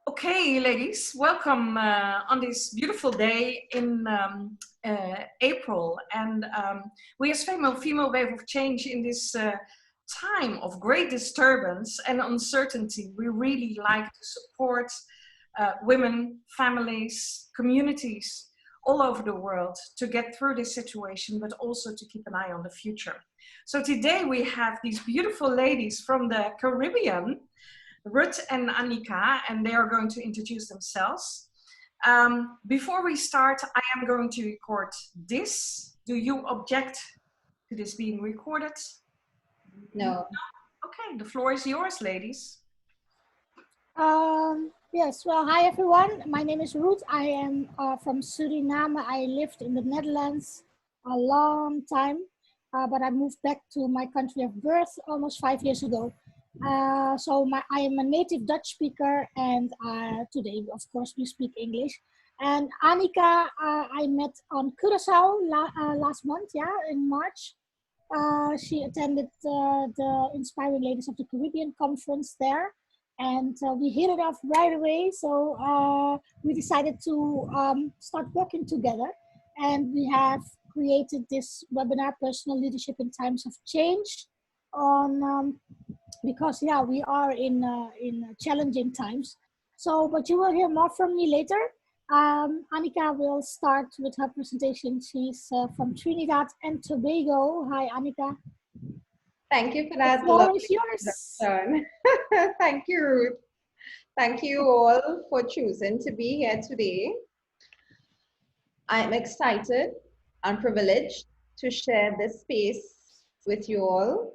Okay, ladies, welcome on this beautiful day in April. And we as Female Wave of Change in this time of great disturbance and uncertainty, we really like to support women, families, communities all over the world to get through this situation, but also to keep an eye on the future. So today we have these beautiful ladies from the Caribbean, Ruth and Annika, and they are going to introduce themselves. Before we start, I am going to record this. Do you object to this being recorded? No. Okay, the floor is yours, ladies. Yes, well, hi everyone. My name is Ruth. I am from Suriname. I lived in the Netherlands a long time, but I moved back to my country of birth almost 5 years ago. I am a native Dutch speaker, and today, of course, we speak English. And Annika, I met on Curaçao last month, in March. She attended the Inspiring Ladies of the Caribbean conference there. And we hit it off right away. So we decided to start working together. And we have created this webinar, Personal Leadership in Times of Change, because we are in challenging times. So, but you will hear more from me later. Annika will start with her presentation. She's from Trinidad and Tobago. Hi, Annika. Thank you for that. The floor is yours. Thank you, Ruth. Thank you all for choosing to be here today. I'm excited and privileged to share this space with you all.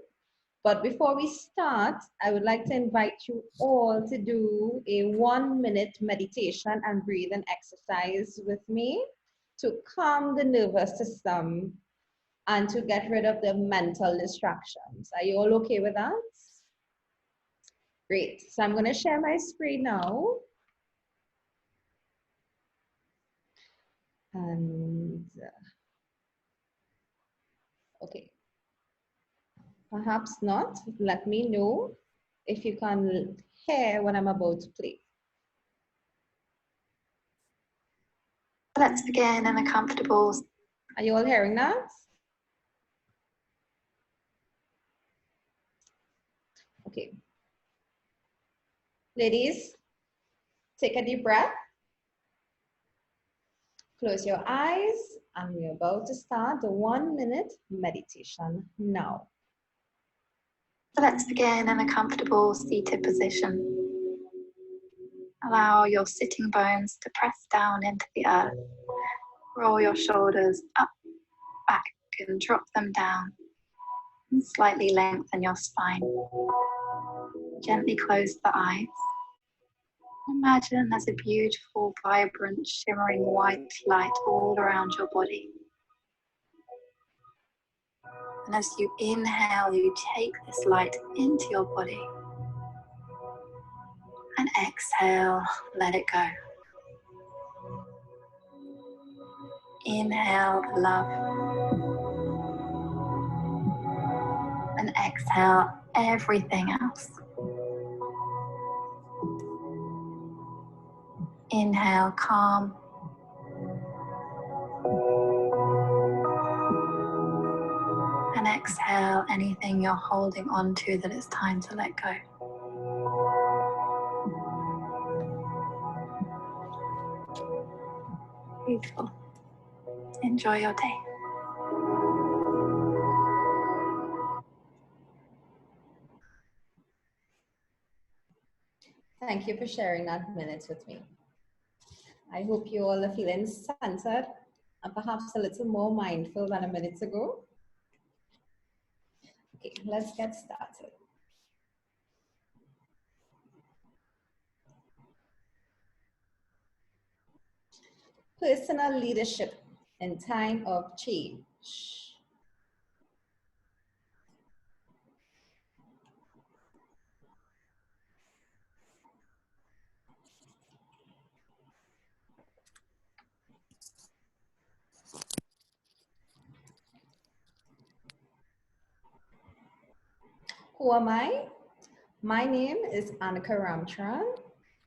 But before we start, I would like to invite you all to do a 1-minute meditation and breathing exercise with me to calm the nervous system and to get rid of the mental distractions. Are you all okay with that? Great. So I'm going to share my screen now. And okay. Perhaps not. Let me know if you can hear what I'm about to play. Let's begin in a comfortable. Are you all hearing that? Okay. Ladies, take a deep breath. Close your eyes, and we're about to start the 1-minute meditation now. Let's begin in a comfortable seated position. Allow your sitting bones to press down into the earth. Roll your shoulders up, back, and drop them down. And slightly lengthen your spine. Gently close the eyes. Imagine there's a beautiful, vibrant, shimmering white light all around your body. And as you inhale, you take this light into your body. And exhale, let it go. Inhale the love. And exhale everything else. Inhale, calm. And exhale anything you're holding on to that it's time to let go. Beautiful. Enjoy your day. Thank you for sharing that minute with me. I hope you all are feeling centered and perhaps a little more mindful than a minute ago. Okay, let's get started. Personal leadership in time of change. Who am I? My name is Annika Ramcharan.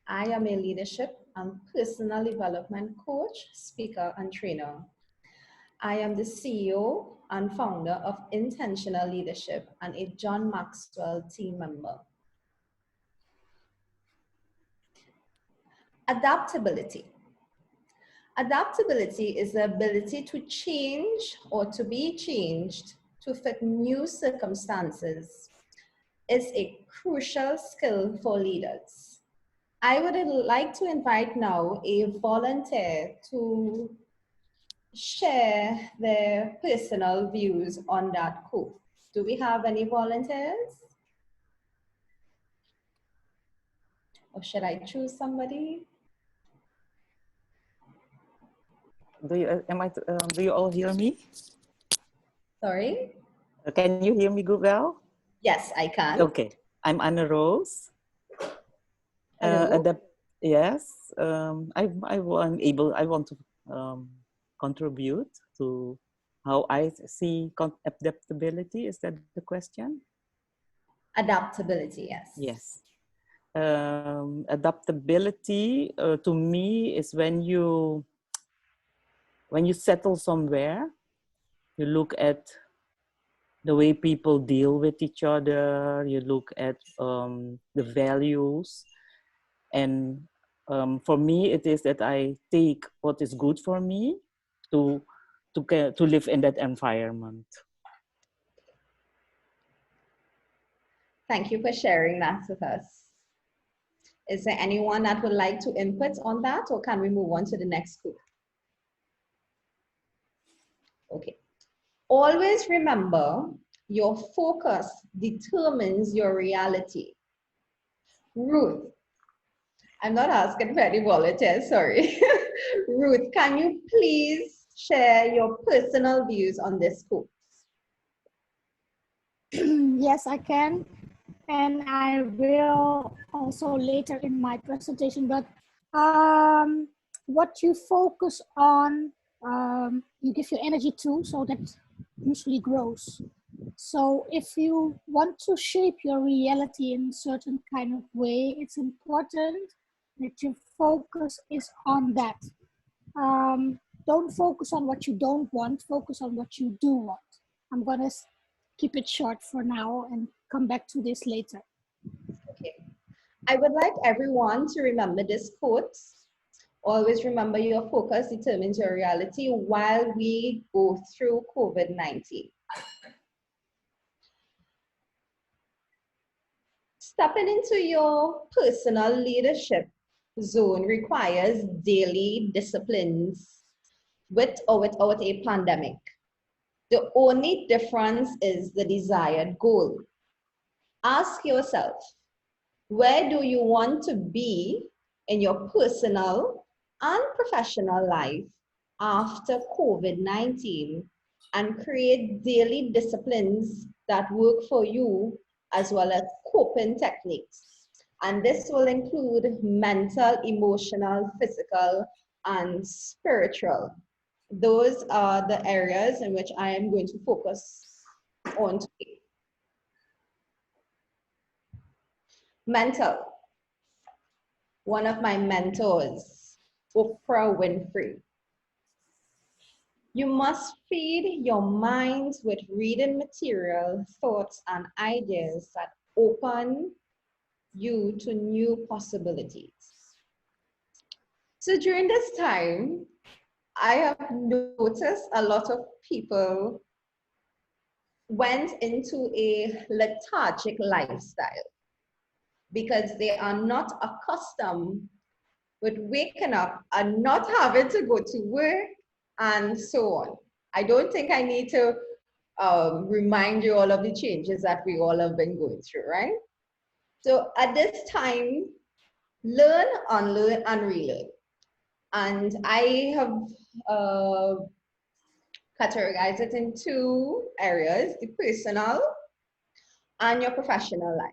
I am a leadership and personal development coach, speaker, and trainer. I am the CEO and founder of Intentional Leadership and a John Maxwell team member. Adaptability. Adaptability is the ability to change or to be changed to fit new circumstances. It's a crucial skill for leaders. I would like to invite now a volunteer to share their personal views on that quote. Do we have any volunteers? Or should I choose somebody? Do you all hear me? Sorry? Can you hear me good well? Yes, I can. Okay, I'm Anna Rose. Hello. Yes, I want to contribute to how I see adaptability. Is that the question? Adaptability, yes. Yes. Adaptability to me is when you settle somewhere, you look at the way people deal with each other, you look at the values. And for me, it is that I take what is good for me to live in that environment. Thank you for sharing that with us. Is there anyone that would like to input on that, or can we move on to the next group? Okay. Always remember, your focus determines your reality. Ruth, I'm not asking for any volunteers, sorry. Ruth, can you please share your personal views on this quote? Yes, I can. And I will also later in my presentation, but what you focus on, you give your energy to, so that usually grows. So if you want to shape your reality in a certain kind of way, it's important that your focus is on that. Don't focus on what you don't want, focus on what you do want. I'm gonna keep it short for now and come back to this later. Okay. I would like everyone to remember this quote. Always remember, your focus determines your reality while we go through COVID-19. Stepping into your personal leadership zone requires daily disciplines with or without a pandemic. The only difference is the desired goal. Ask yourself, where do you want to be in your personal and professional life after COVID-19, and create daily disciplines that work for you, as well as coping techniques. And this will include mental, emotional, physical, and spiritual. Those are the areas in which I am going to focus on today. Mental. One of my mentors, Oprah Winfrey. You must feed your mind with reading material, thoughts, and ideas that open you to new possibilities. So during this time, I have noticed a lot of people went into a lethargic lifestyle because they are not accustomed with waking up and not having to go to work and so on. I don't think I need to remind you all of the changes that we all have been going through, right? So at this time, learn, unlearn, and relearn. And I have categorized it in two areas, the personal and your professional life.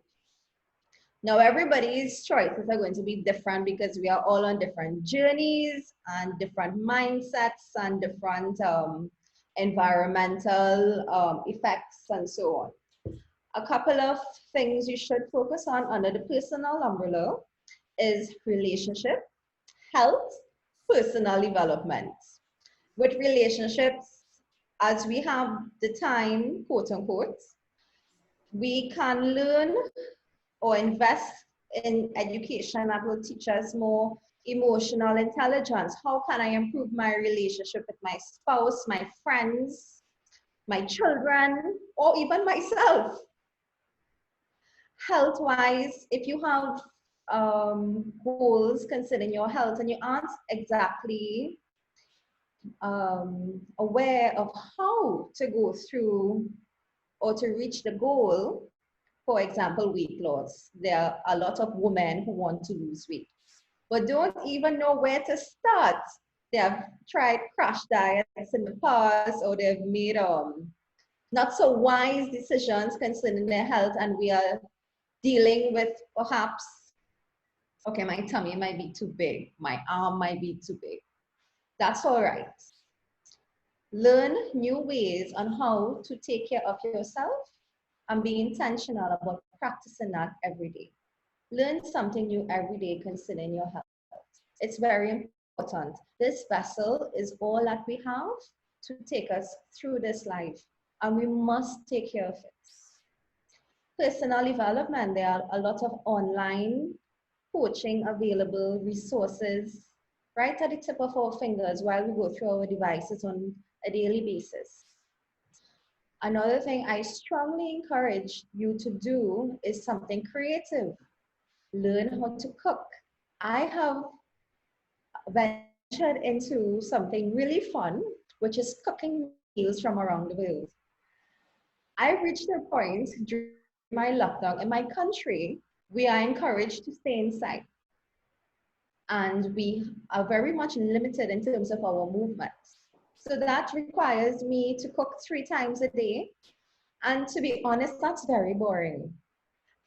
Now, everybody's choices are going to be different because we are all on different journeys and different mindsets and different environmental effects and so on. A couple of things you should focus on under the personal umbrella is relationship, health, personal development. With relationships, as we have the time, quote unquote, we can learn or invest in education that will teach us more emotional intelligence. How can I improve my relationship with my spouse, my friends, my children, or even myself? Health-wise, if you have goals concerning your health and you aren't exactly aware of how to go through or to reach the goal, for example, weight loss. There are a lot of women who want to lose weight, but don't even know where to start. They have tried crash diets in the past, or they've made not so wise decisions concerning their health, and we are dealing with perhaps, okay, my tummy might be too big, my arm might be too big. That's all right. Learn new ways on how to take care of yourself and be intentional about practicing that every day. Learn something new every day concerning your health. It's very important. This vessel is all that we have to take us through this life, and we must take care of it. Personal development, there are a lot of online coaching available, resources right at the tip of our fingers while we go through our devices on a daily basis. Another thing I strongly encourage you to do is something creative. Learn how to cook. I have ventured into something really fun, which is cooking meals from around the world. I reached a point during my lockdown in my country, we are encouraged to stay inside. And we are very much limited in terms of our movements. So that requires me to cook 3 times a day. And to be honest, that's very boring.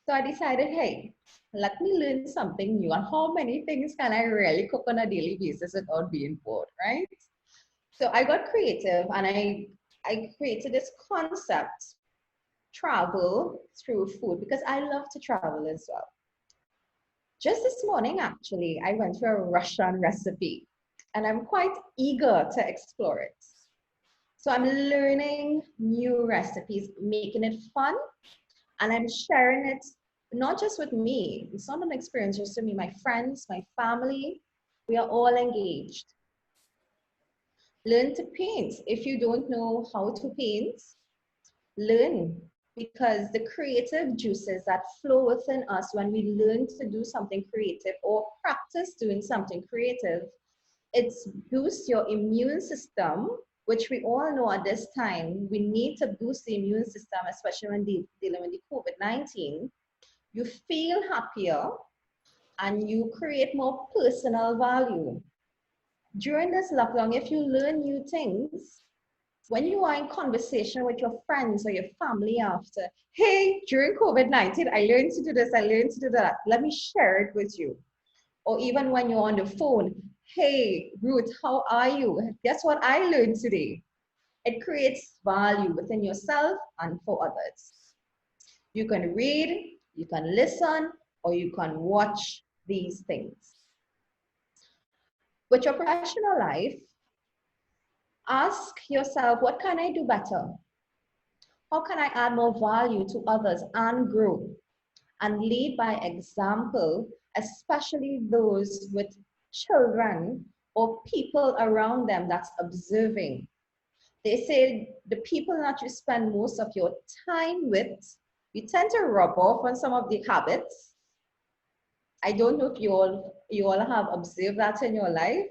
So I decided, hey, let me learn something new. And how many things can I really cook on a daily basis without being bored, right? So I got creative and I created this concept, travel through food, because I love to travel as well. Just this morning, actually, I went through a Russian recipe and I'm quite eager to explore it. So I'm learning new recipes, making it fun, and I'm sharing it not just with me. It's not an experience just with me, my friends, my family, we are all engaged. Learn to paint. If you don't know how to paint, learn, because the creative juices that flow within us when we learn to do something creative or practice doing something creative, it boosts your immune system, which we all know at this time, we need to boost the immune system, especially when dealing with the COVID-19. You feel happier and you create more personal value. During this lockdown, if you learn new things, when you are in conversation with your friends or your family after, hey, during COVID-19, I learned to do this, I learned to do that, let me share it with you. Or even when you're on the phone, hey, Ruth, how are you? Guess what I learned today? It creates value within yourself and for others. You can read, you can listen, or you can watch these things. With your professional life, ask yourself, what can I do better? How can I add more value to others and grow? And lead by example, especially those with children or people around them that's observing. They say the people that you spend most of your time with, you tend to rub off on some of the habits. I don't know if you all have observed that in your life,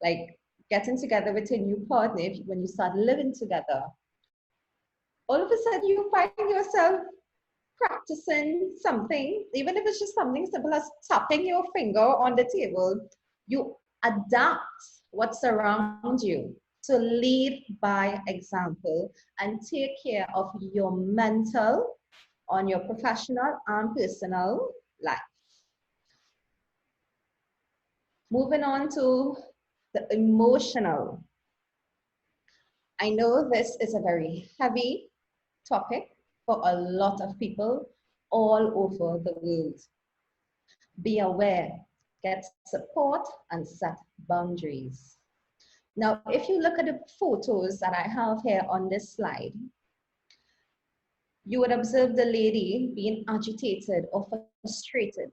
like getting together with a new partner, when you start living together, all of a sudden you find yourself practicing something, even if it's just something simple as tapping your finger on the table. You adapt what's around you. So lead by example and take care of your mental, on your professional and personal life. Moving on to the emotional. I know this is a very heavy topic for a lot of people all over the world. Be aware, get support, and set boundaries. Now, if you look at the photos that I have here on this slide, you would observe the lady being agitated or frustrated.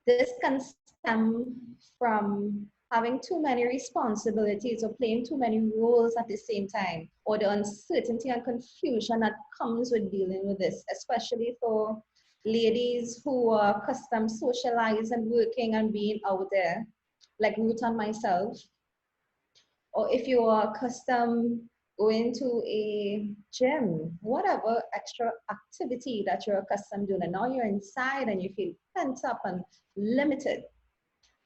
This can stem from having too many responsibilities or playing too many roles at the same time, or the uncertainty and confusion that comes with dealing with this, especially for ladies who are accustomed socializing and working and being out there, like Ruth and myself. Or if you are accustomed going to a gym, whatever extra activity that you're accustomed doing, and now you're inside and you feel pent up and limited,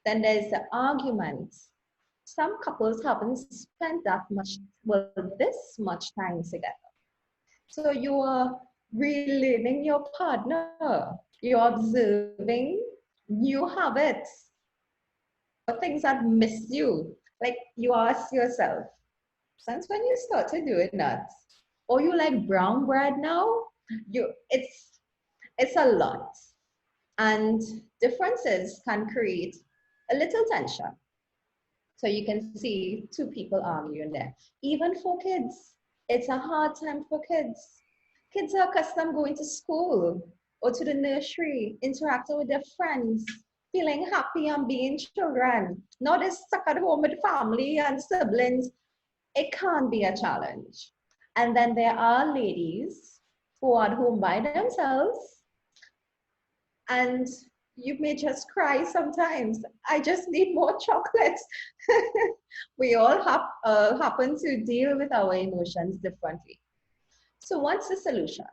then there's the argument. Some couples haven't spent that much, well, this much time together. So you are relearning your partner. You're observing new habits or things that miss you. Like you ask yourself, since when you started doing that? Or you like brown bread now? It's a lot. And differences can create a little tension. So you can see two people arguing there. Even for kids, it's a hard time for kids. Kids are accustomed going to school or to the nursery, interacting with their friends, feeling happy and being children. Now they're stuck at home with family and siblings. It can be a challenge. And then there are ladies who are at home by themselves, and you may just cry sometimes. I just need more chocolates. We all happen to deal with our emotions differently. So what's the solution?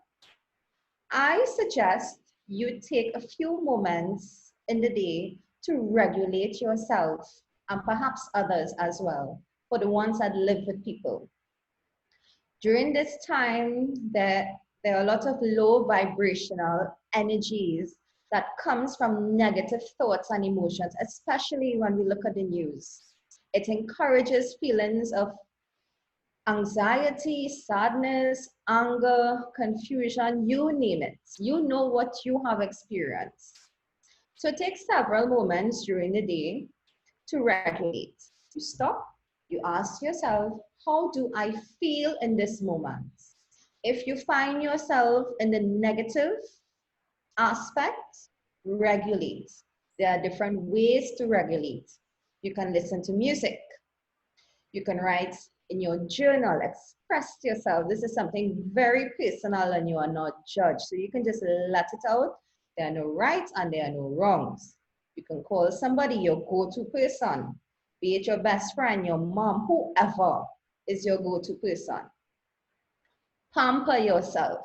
I suggest you take a few moments in the day to regulate yourself and perhaps others as well, for the ones that live with people. During this time, there are a lot of low vibrational energies that comes from negative thoughts and emotions, especially when we look at the news. It encourages feelings of anxiety, sadness, anger, confusion, you name it. You know what you have experienced. So take several moments during the day to regulate. You stop, you ask yourself, how do I feel in this moment? If you find yourself in the negative aspect, regulate. There are different ways to regulate. You can listen to music. You can write in your journal, express yourself. This is something very personal and you are not judged. So you can just let it out. There are no rights and there are no wrongs. You can call somebody your go-to person, be it your best friend, your mom, whoever is your go-to person. Pamper yourself.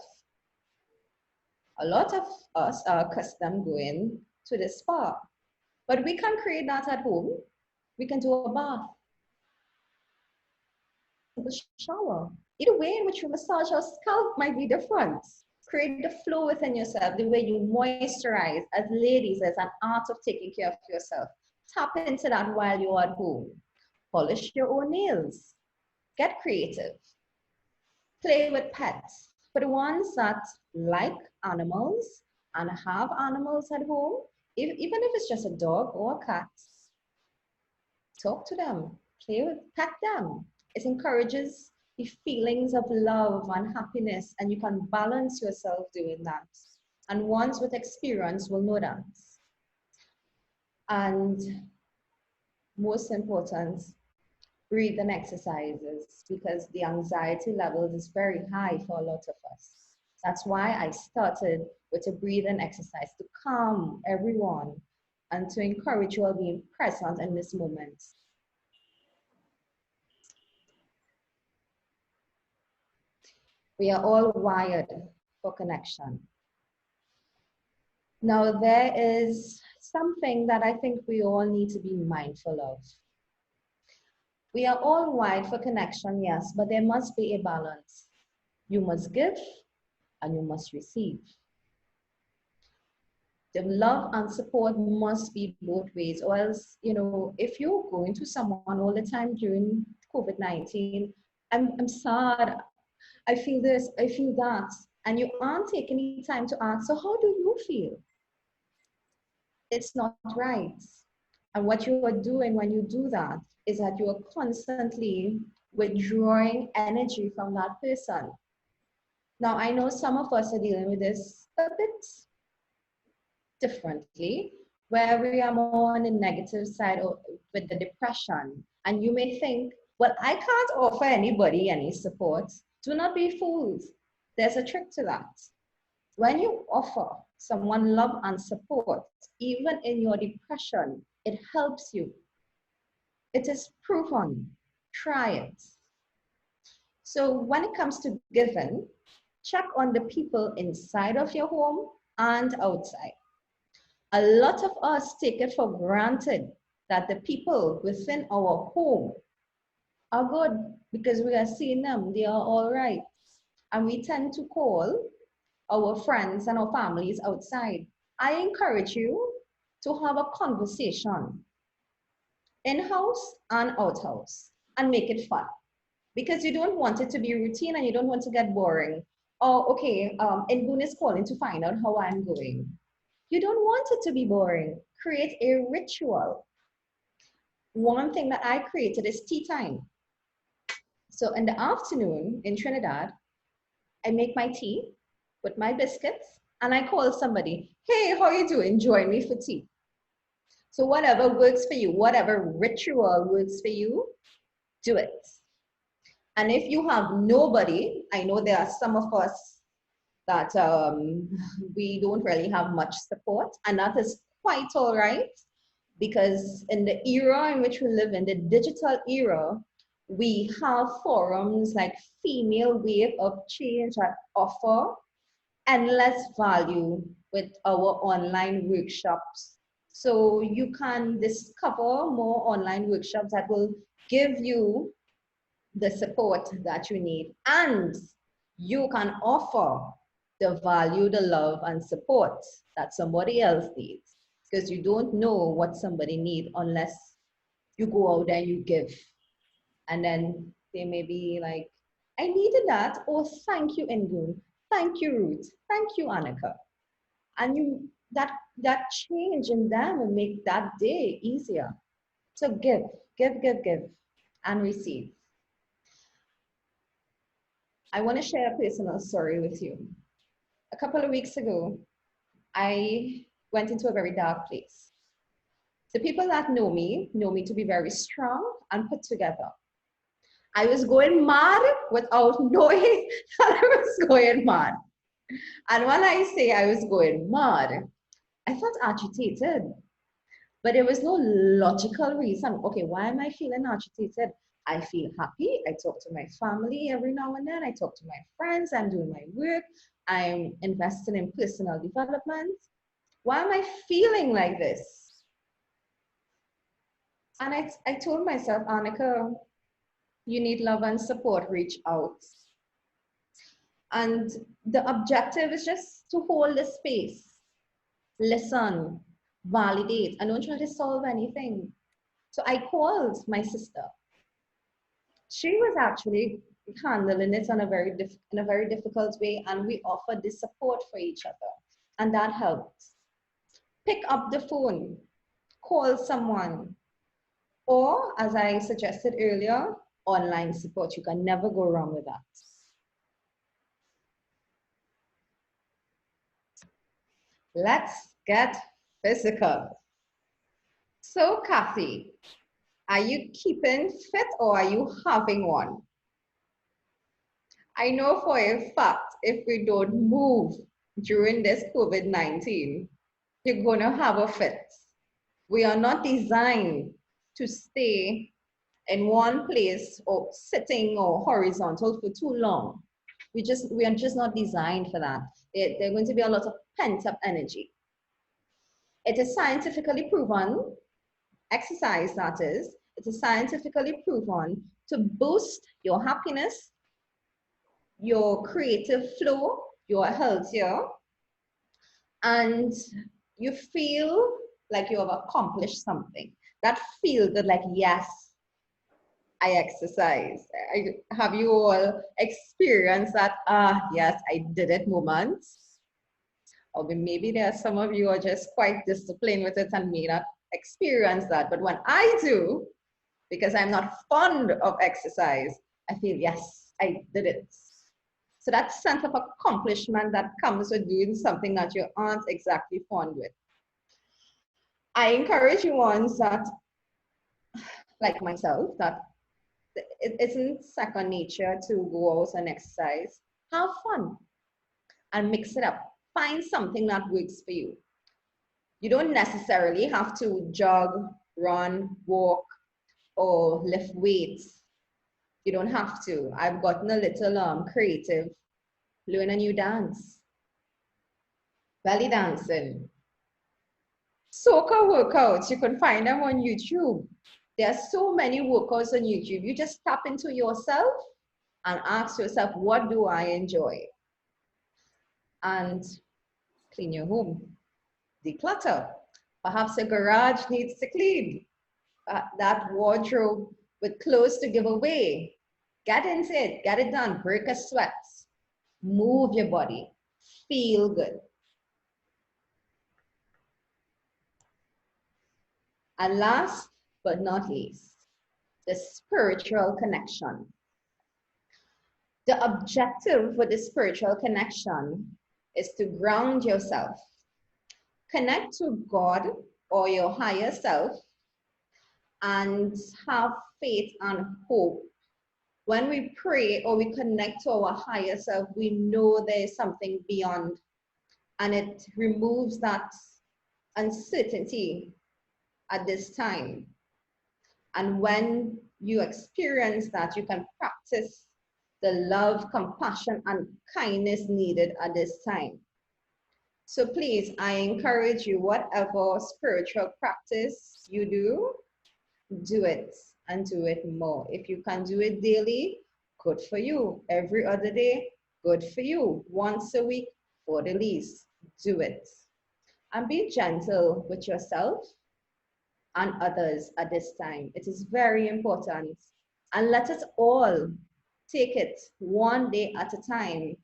A lot of us are accustomed going to the spa, but we can create that at home. We can do a bath, a shower. Either way in which you massage your scalp might be different. Create the flow within yourself, the way you moisturize. As ladies, there's an art of taking care of yourself. Tap into that while you're at home. Polish your own nails. Get creative. Play with pets. For the ones that like animals and have animals at home, even if it's just a dog or a cat, talk to them, play with, pet them. It encourages the feelings of love and happiness, and you can balance yourself doing that. And ones with experience will know that. And most important, breathing exercises, because the anxiety levels is very high for a lot of us. That's why I started with a breathing exercise to calm everyone and to encourage you all being present in this moment. We are all wired for connection. Now, there is something that I think we all need to be mindful of. We are all wired for connection, yes, but there must be a balance. You must give and you must receive. The love and support must be both ways, or else, if you're going to someone all the time during COVID-19, I'm sad, I feel this, I feel that, and you aren't taking any time to ask, so how do you feel? It's not right. And what you are doing when you do that is that you are constantly withdrawing energy from that person. Now, I know some of us are dealing with this a bit differently, where we are more on the negative side with the depression. And you may think, well, I can't offer anybody any support. Do not be fools. There's a trick to that. When you offer someone love and support, even in your depression, it helps you. It is proven. Try it. So when it comes to giving, check on the people inside of your home and outside. A lot of us take it for granted that the people within our home are good because we are seeing them, they are all right. And we tend to call our friends and our families outside. I encourage you to have a conversation in-house and out-house and make it fun, because you don't want it to be routine and you don't want to get boring. Or, okay, Ingun is calling to find out how I'm going. You don't want it to be boring. Create a ritual. One thing that I created is tea time. So in the afternoon in Trinidad, I make my tea with my biscuits and I call somebody, hey, how you doing? Join me for tea. So whatever works for you, whatever ritual works for you, do it. And if you have nobody, I know there are some of us that we don't really have much support, and that is quite all right, because in the era in which we live in, the digital era, we have forums like Female Wave of Change that offer endless value with our online workshops. So you can discover more online workshops that will give you the support that you need, and you can offer the value, the love and support that somebody else needs, because you don't know what somebody needs unless you go out there and you give, and then they may be like, I needed that. Oh, thank you, Ingun. Thank you, Ruth. Thank you, Annika. And you that change in them will make that day easier. So give, and receive. I want to share a personal story with you. A couple of weeks ago, I went into a very dark place. The people that know me to be very strong and put together. I was going mad without knowing that I was going mad. And when I say I was going mad, I felt agitated. But there was no logical reason. Okay, why am I feeling agitated? I feel happy. I talk to my family every now and then. I talk to my friends. I'm doing my work. I'm investing in personal development. Why am I feeling like this? And I told myself, Annika, you need love and support. Reach out. And the objective is just to hold the space, listen, validate, and don't try to solve anything. So I called my sister. She was actually handling it in a very difficult way, and we offered this support for each other, and that helped. Pick up the phone, call someone, or as I suggested earlier, online support. You can never go wrong with that. Let's get physical. So, Kathy, are you keeping fit or are you having one? I know for a fact if we don't move during this COVID-19, you're going to have a fit. We are not designed to stay in one place or sitting or horizontal for too long. We are just not designed for that. There's going to be a lot of pent-up energy. It is scientifically proven, exercise that is, it is scientifically proven to boost your happiness, your creative flow, your healthier, and you feel like you have accomplished something. That feel good, like, yes, I exercise. Have you all experienced that, yes, I did it moments? Or maybe there are some of you are just quite disciplined with it and may not experience that. But when I do, because I'm not fond of exercise, I feel, yes, I did it. So that sense of accomplishment that comes with doing something that you aren't exactly fond with. I encourage you ones that, like myself, that it isn't second nature to go out and exercise. Have fun and mix it up. Find something that works for you. You don't necessarily have to jog, run, walk, or lift weights. You don't have to. I've gotten a little creative. Learn a new dance. Belly dancing. Soca workouts, you can find them on YouTube. There are so many workouts on YouTube. You just tap into yourself and ask yourself, what do I enjoy? And clean your home. Declutter. Perhaps a garage needs to clean. That wardrobe with clothes to give away. Get into it, get it done, break a sweat. Move your body, feel good. And last but not least, the spiritual connection. The objective for the spiritual connection is to ground yourself, connect to God or your higher self, and have faith and hope. When we pray or we connect to our higher self, we know there is something beyond, and it removes that uncertainty at this time. And when you experience that, you can practice the love, compassion, and kindness needed at this time. So please, I encourage you, whatever spiritual practice you do it and do it more. If you can do it daily, good for you. Every other day, good for you. Once a week, for the least, do it. And be gentle with yourself and others at this time. It is very important. And let us all take it one day at a time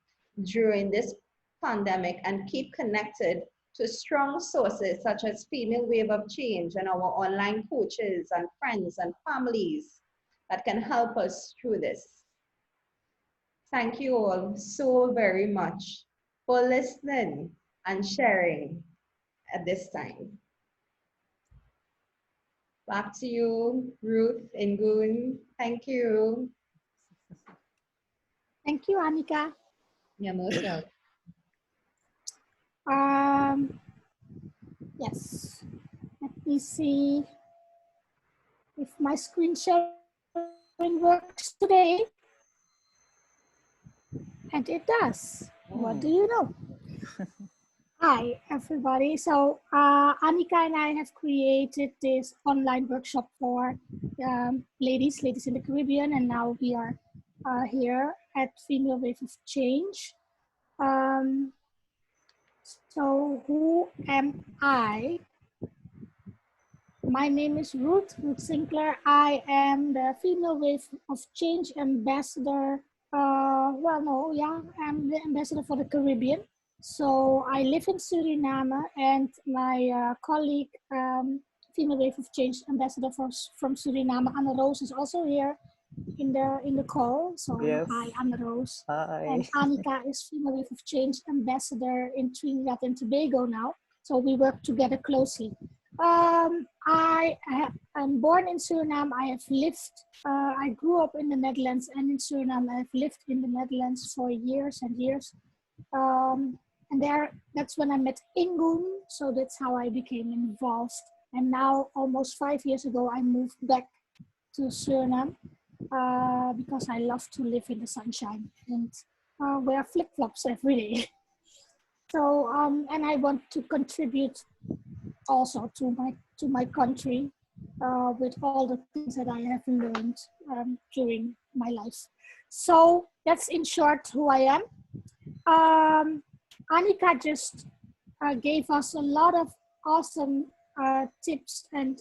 during this pandemic and keep connected to strong sources such as Female Wave of Change and our online coaches and friends and families that can help us through this. Thank you all so very much for listening and sharing at this time. Back to you, Ruth and Goon. Thank you. Thank you, Annika. You're most welcome. Yes, let me see if my screen sharing works today. And it does. What do you know? Hi, everybody. So Annika and I have created this online workshop for ladies in the Caribbean, and now we are here at Female Wave of Change. So who am I? My name is Ruth Sinkeler. I am the Female Wave of Change ambassador. I'm the ambassador for the Caribbean. So I live in Suriname, and my colleague, Female Wave of Change ambassador from Suriname, Anna Rose, is also here in the call. So yes. Hi, Anna Rose. Hi. And Annika is Female Wave of Change ambassador in Trinidad and Tobago now. So we work together closely. I'm born in Suriname. I grew up in the Netherlands and in Suriname. I've lived in the Netherlands for years and years. And that's when I met Ingun. So that's how I became involved. And now, almost 5 years ago, I moved back to Suriname because I love to live in the sunshine and wear flip-flops every day. So, and I want to contribute also to my country with all the things that I have learned during my life. So that's in short who I am. Annika just gave us a lot of awesome tips and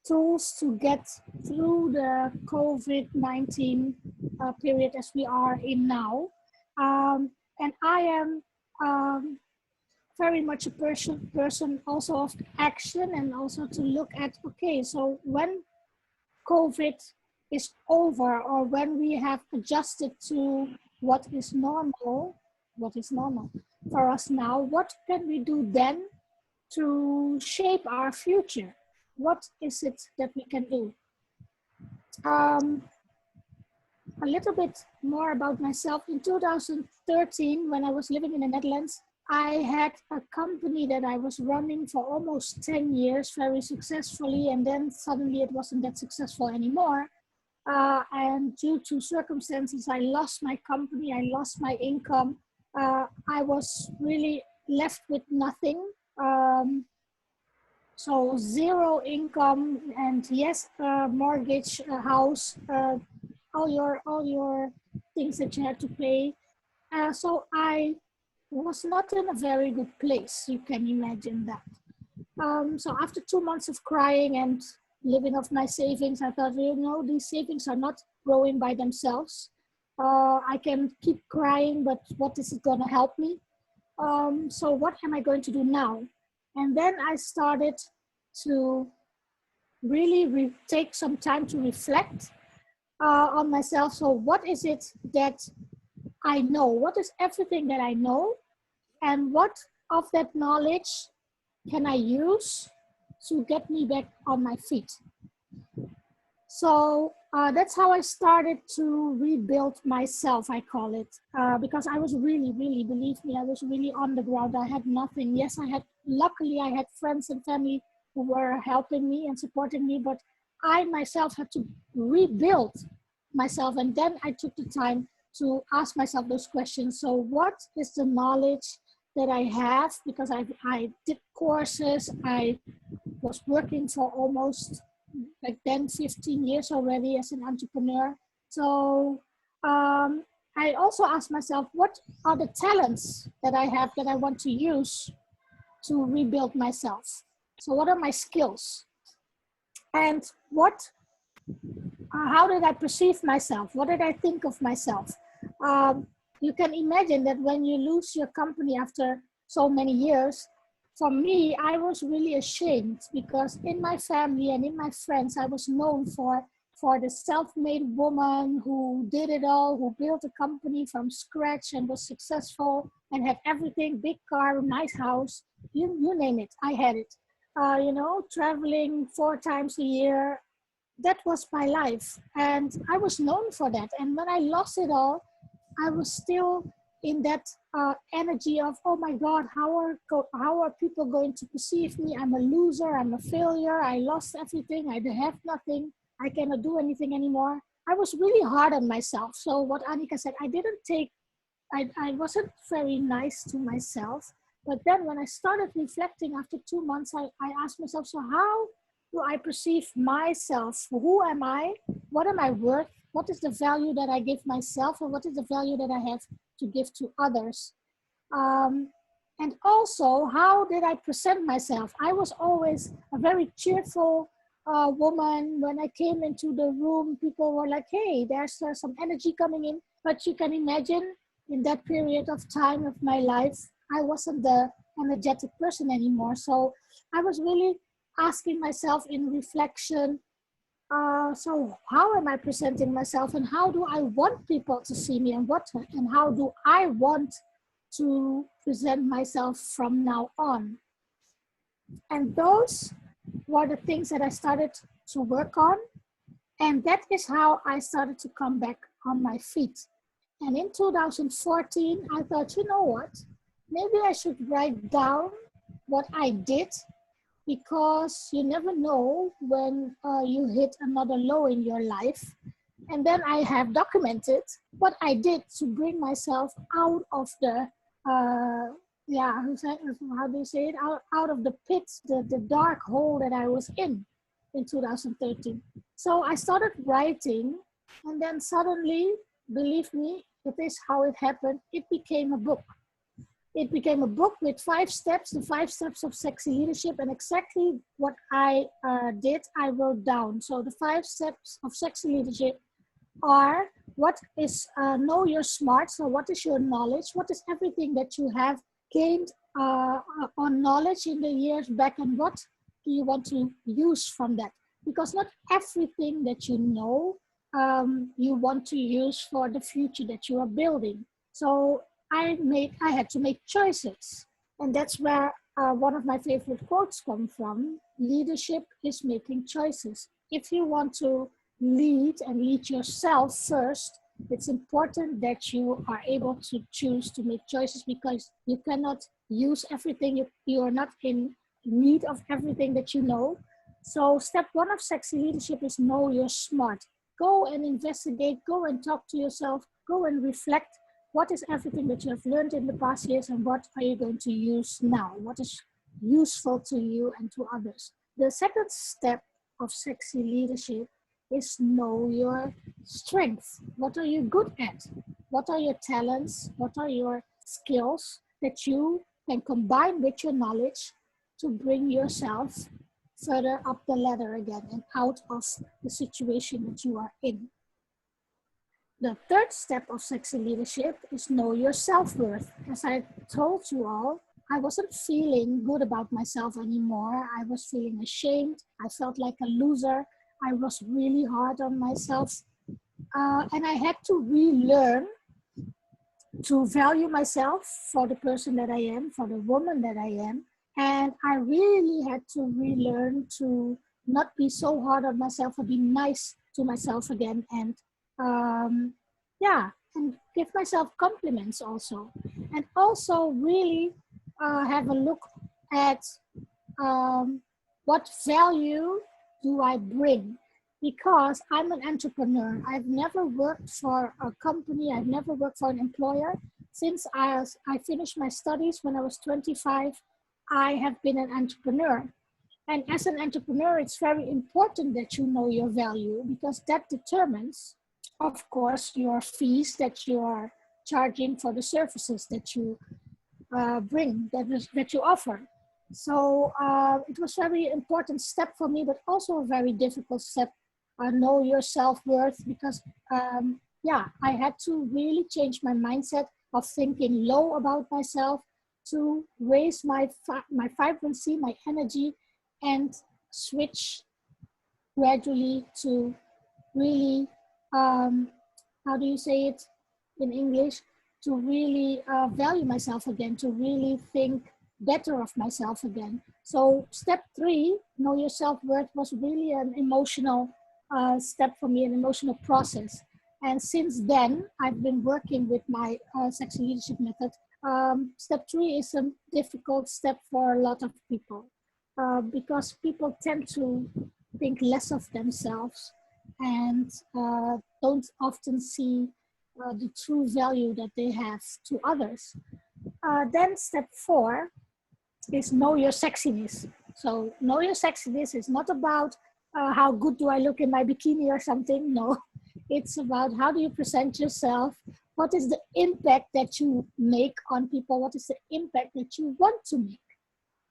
tools to get through the COVID-19 period as we are in now. And I am very much a person also of action, and also to look at, okay, so when COVID is over, or when we have adjusted to what is normal for us now, what can we do then to shape our future? What is it that we can do? A little bit more about myself. In 2013, when I was living in the Netherlands, I had a company that I was running for almost 10 years very successfully, and then suddenly it wasn't that successful anymore. And due to circumstances, I lost my company, I lost my income. I was really left with nothing. So zero income, and yes, mortgage, house, all your things that you had to pay. So I was not in a very good place. You can imagine that. So after 2 months of crying and living off my savings, I thought, you know, these savings are not growing by themselves. I can keep crying, but what is it going to help me? So what am I going to do now? And then I started to really take some time to reflect on myself. So what is it that I know? What is everything that I know? And what of that knowledge can I use to get me back on my feet? So that's how I started to rebuild myself, I call it, because I was really, believe me, I was really on the ground. I had nothing. Yes, luckily I had friends and family who were helping me and supporting me, but I myself had to rebuild myself. And then I took the time to ask myself those questions. So what is the knowledge that I have? Because I did courses, I was working for almost like 10, 15 years already as an entrepreneur. So I also asked myself, what are the talents that I have that I want to use to rebuild myself? So what are my skills? And how did I perceive myself? What did I think of myself? You can imagine that when you lose your company after so many years, for me, I was really ashamed, because in my family and in my friends, I was known for the self-made woman who did it all, who built a company from scratch and was successful and had everything, big car, nice house, you name it, I had it. You know, traveling 4 times a year, that was my life. And I was known for that. And when I lost it all, I was still in that energy of, oh my God, how are people going to perceive me? I'm a loser, I'm a failure, I lost everything, I have nothing, I cannot do anything anymore. I was really hard on myself. So what Annika said, I wasn't very nice to myself. But then when I started reflecting after 2 months, I asked myself, so how do I perceive myself? Who am I? What am I worth? What is the value that I give myself? And what is the value that I have to give to others? And also, how did I present myself? I was always a very cheerful woman. When I came into the room, people were like, hey, there's some energy coming in. But you can imagine, in that period of time of my life, I wasn't the energetic person anymore. So I was really asking myself in reflection, so how am I presenting myself, and how do I want people to see me, and how do I want to present myself from now on? And those were the things that I started to work on. And that is how I started to come back on my feet. And in 2014, I thought, you know what? Maybe I should write down what I did, because you never know when you hit another low in your life. And then I have documented what I did to bring myself out of the, how do you say it? Out of the pit, the dark hole that I was in 2013. So I started writing, and then suddenly, believe me, it is how it happened. It became a book. It became a book with 5 steps, the 5 steps of sexy leadership, and exactly what I did, I wrote down. So the 5 steps of sexy leadership are, what is, know your smart, so what is your knowledge, what is everything that you have gained on knowledge in the years back, and what do you want to use from that? Because not everything that you know you want to use for the future that you are building. So I had to make choices, and that's where one of my favorite quotes come from. Leadership is making choices. If you want to lead and lead yourself first, it's important that you are able to choose to make choices, because you cannot use everything. You are not in need of everything that you know. So step one of sexy leadership is know you're smart. Go and investigate, go and talk to yourself, go and reflect. What is everything that you have learned in the past years, and what are you going to use now? What is useful to you and to others? The second step of sexy leadership is know your strengths. What are you good at? What are your talents? What are your skills that you can combine with your knowledge to bring yourself further up the ladder again and out of the situation that you are in? The third step of sexy leadership is know your self-worth. As I told you all, I wasn't feeling good about myself anymore. I was feeling ashamed. I felt like a loser. I was really hard on myself. And I had to relearn to value myself for the person that I am, for the woman that I am. And I really had to relearn to not be so hard on myself, or be nice to myself again. And and give myself compliments also. And also really have a look at what value do I bring? Because I'm an entrepreneur. I've never worked for a company. I've never worked for an employer. Since I finished my studies when I was 25, I have been an entrepreneur. And as an entrepreneur, it's very important that you know your value, because that determines, of course, your fees that you are charging for the services that you bring, that you offer. So it was a very important step for me, but also a very difficult step. Know your self-worth, because I had to really change my mindset of thinking low about myself to raise my vibrancy, my energy, and switch gradually to really, how do you say it in English? To really value myself again, to really think better of myself again. So step 3, know your self-worth, was really an emotional step for me, an emotional process. And since then, I've been working with my sexy leadership method. Step 3 is a difficult step for a lot of people because people tend to think less of themselves and don't often see the true value that they have to others. Then step 4 is know your sexiness. So know your sexiness is not about how good do I look in my bikini or something. No, it's about how do you present yourself? What is the impact that you make on people? What is the impact that you want to make?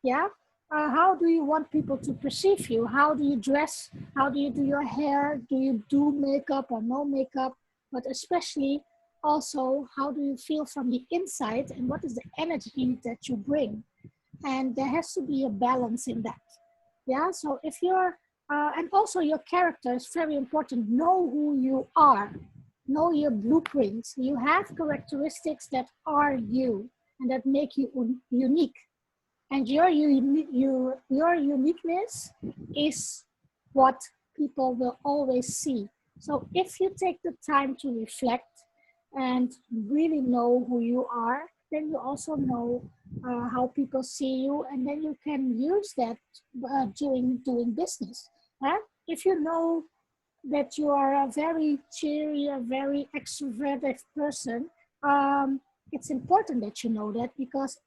Yeah. How do you want people to perceive you? How do you dress? How do you do your hair? Do you do makeup or no makeup? But especially also, how do you feel from the inside, and what is the energy that you bring? And there has to be a balance in that. Yeah, so if you're, and also your character is very important. Know who you are. Know your blueprint. You have characteristics that are you and that make you unique. And your uniqueness is what people will always see. So if you take the time to reflect and really know who you are, then you also know how people see you, and then you can use that doing business. If you know that you are a very cheery, a very extroverted person, it's important that you know that, because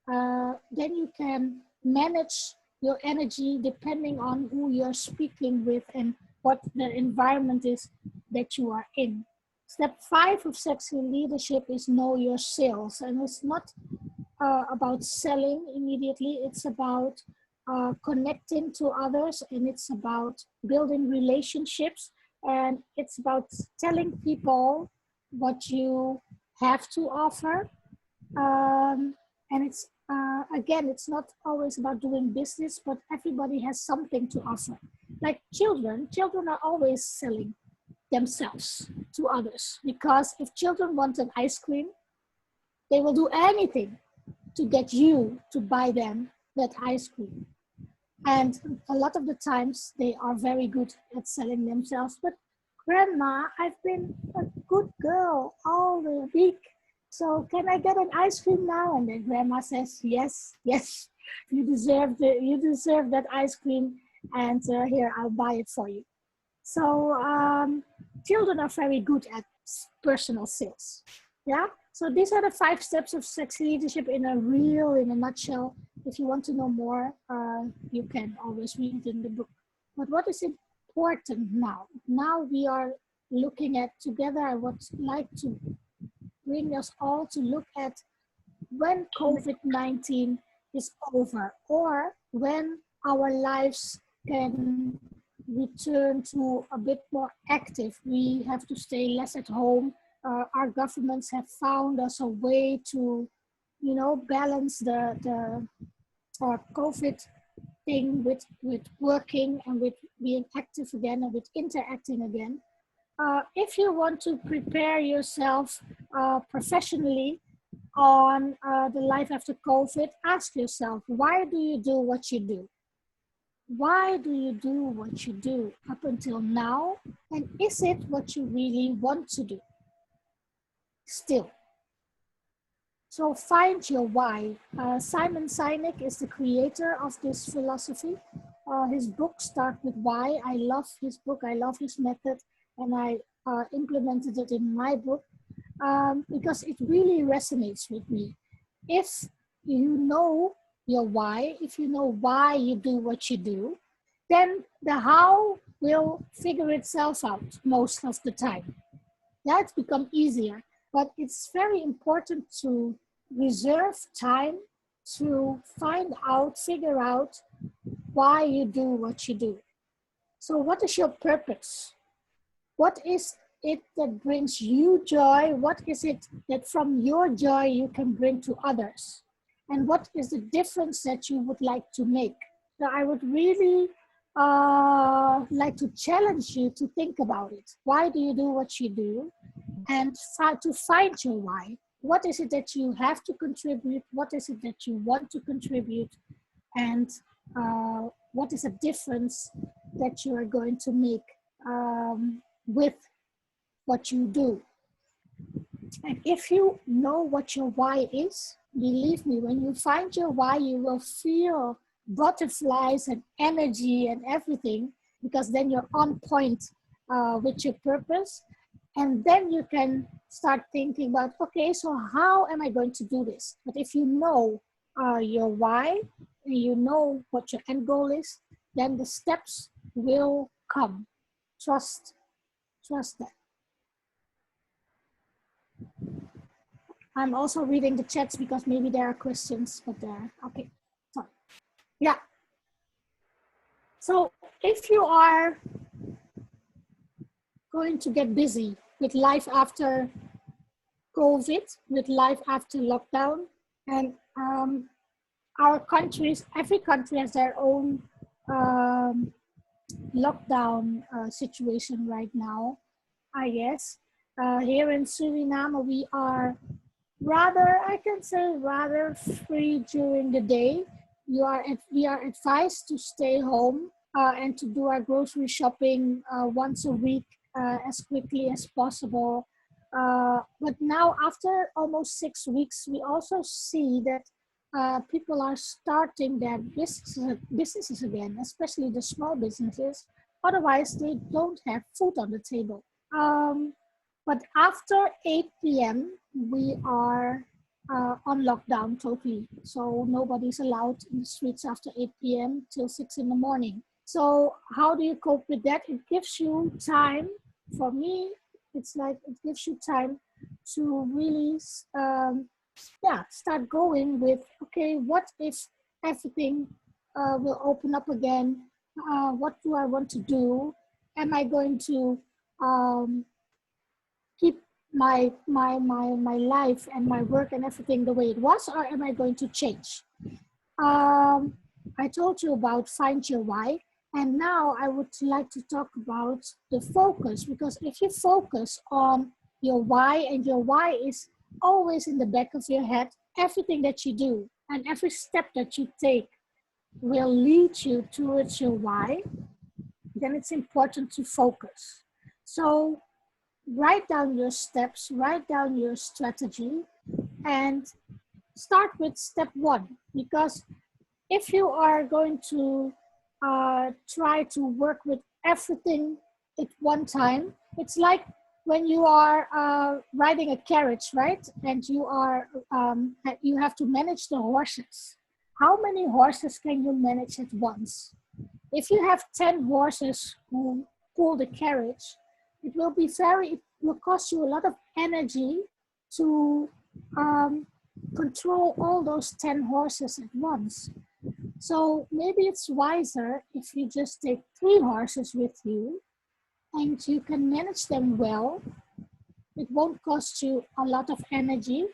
then you can manage your energy depending on who you're speaking with and what the environment is that you are in. Step 5 of sexy leadership is know your sales. And it's not about selling immediately. It's about connecting to others, and it's about building relationships, and it's about telling people what you have to offer. And it's again, it's not always about doing business, but everybody has something to offer. Like children are always selling themselves to others, because if children want an ice cream, they will do anything to get you to buy them that ice cream. And a lot of the times they are very good at selling themselves. But grandma, I've been a good girl all the week, so can I get an ice cream now? And then grandma says, yes, yes, you deserve that ice cream, and here, I'll buy it for you. So children are very good at personal sales. Yeah. So these are the 5 steps of sexy leadership in a nutshell. If you want to know more, you can always read it in the book. But what is important now? Now we are looking at together. I would like to bring us all to look at when COVID-19 is over, or when our lives can return to a bit more active. We have to stay less at home. Our governments have found us a way to, balance the COVID thing with working and with being active again and with interacting again. If you want to prepare yourself professionally on the life after COVID, ask yourself, why do you do what you do? Why do you do what you do up until now? And is it what you really want to do still? So find your why. Simon Sinek is the creator of this philosophy. His book starts with why. I love his book. I love his method. And I implemented it in my book because it really resonates with me. If you know your why, if you know why you do what you do, then the how will figure itself out most of the time. Yeah, it's become easier, but it's very important to reserve time to figure out why you do what you do. So what is your purpose? What is it that brings you joy? What is it that from your joy you can bring to others? And what is the difference that you would like to make? So I would really like to challenge you to think about it. Why do you do what you do? And to find your why. What is it that you have to contribute? What is it that you want to contribute? And what is a difference that you are going to make with what you do? And if you know what your why is, believe me, when you find your why, you will feel butterflies and energy and everything, because then you're on point with your purpose. And then you can start thinking about, okay, so how am I going to do this? But if you know your why, and you know what your end goal is, then the steps will come. Trust that. I'm also reading the chats because maybe there are questions, but okay, sorry. Yeah. So if you are going to get busy with life after COVID, with life after lockdown, and our countries, every country has their own lockdown situation right now, I guess. Here in Suriname, we are rather free during the day. We are advised to stay home and to do our grocery shopping once a week as quickly as possible. But now, after almost 6 weeks, we also see that people are starting their businesses again, especially the small businesses. Otherwise, they don't have food on the table. But after 8 p.m., we are on lockdown totally. So nobody's allowed in the streets after 8 p.m. till 6 in the morning. So how do you cope with that? It gives you time. For me, it's like it gives you time to really start going with, okay, what if everything will open up again? What do I want to do? Am I going to keep my life and my work and everything the way it was, or am I going to change? I told you about find your why, and now I would like to talk about the focus, because if you focus on your why, and your why is always in the back of your head, everything that you do and every step that you take will lead you towards your why, then it's important to focus. So write down your steps, write down your strategy, and start with step one. Because if you are going to try to work with everything at one time, it's like when you are riding a carriage, right? And you have to manage the horses. How many horses can you manage at once? If you have 10 horses who pull the carriage, it will cost you a lot of energy to control all those 10 horses at once. So maybe it's wiser if you just take 3 horses with you and you can manage them well. It won't cost you a lot of energy.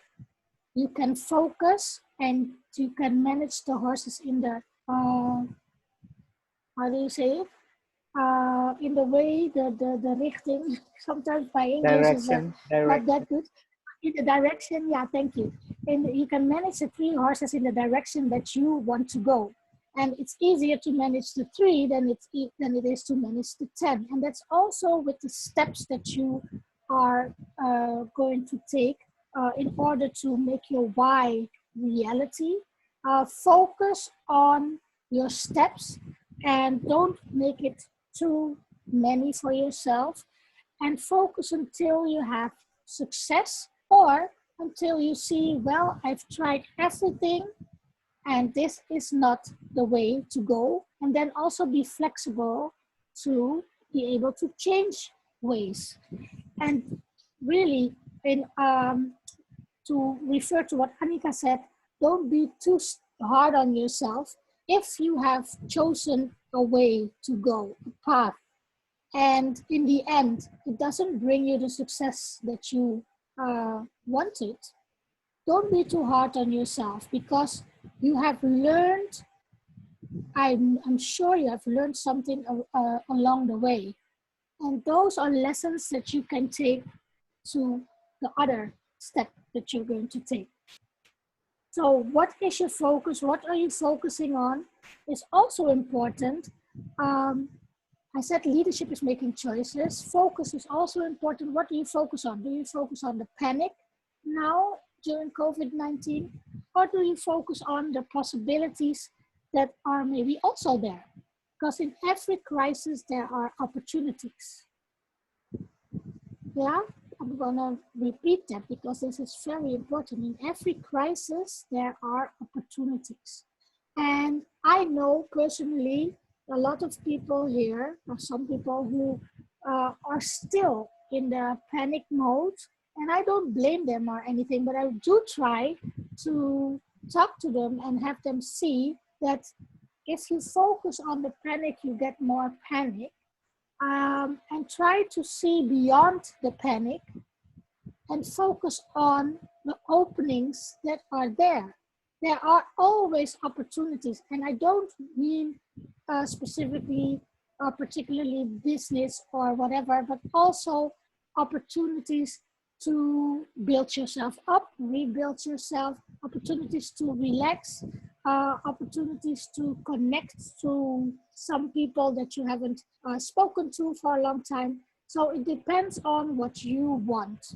You can focus and you can manage the horses in the, how do you say it? In the way, the richting. Sometimes my English is not that good. In the direction, yeah, thank you. And you can manage the 3 horses in the direction that you want to go. And it's easier to manage the 3 than it is to manage the 10. And that's also with the steps that you are going to take in order to make your why reality. Focus on your steps and don't make it too many for yourself, and focus until you have success, or until you see, well, I've tried everything and this is not the way to go. And then also be flexible to be able to change ways. And really, to refer to what Annika said, don't be too hard on yourself. If you have chosen a way to go, a path, and in the end, it doesn't bring you the success that you wanted, don't be too hard on yourself, because you have learned, I'm sure you have learned something along the way. And those are lessons that you can take to the other step that you're going to take. So what is your focus? What are you focusing on is also important. I said leadership is making choices. Focus is also important. What do you focus on? Do you focus on the panic now during COVID-19? Or do you focus on the possibilities that are maybe also there? Because in every crisis, there are opportunities. Yeah, I'm gonna repeat that because this is very important. In every crisis, there are opportunities. And I know personally, a lot of people here, or some people who are still in the panic mode, and I don't blame them or anything, but I do try to talk to them and have them see that if you focus on the panic, you get more panic. And try to see beyond the panic and focus on the openings that are there. There are always opportunities, and I don't mean specifically or particularly business or whatever, but also opportunities to build yourself up, rebuild yourself, opportunities to relax, opportunities to connect to some people that you haven't spoken to for a long time. So it depends on what you want.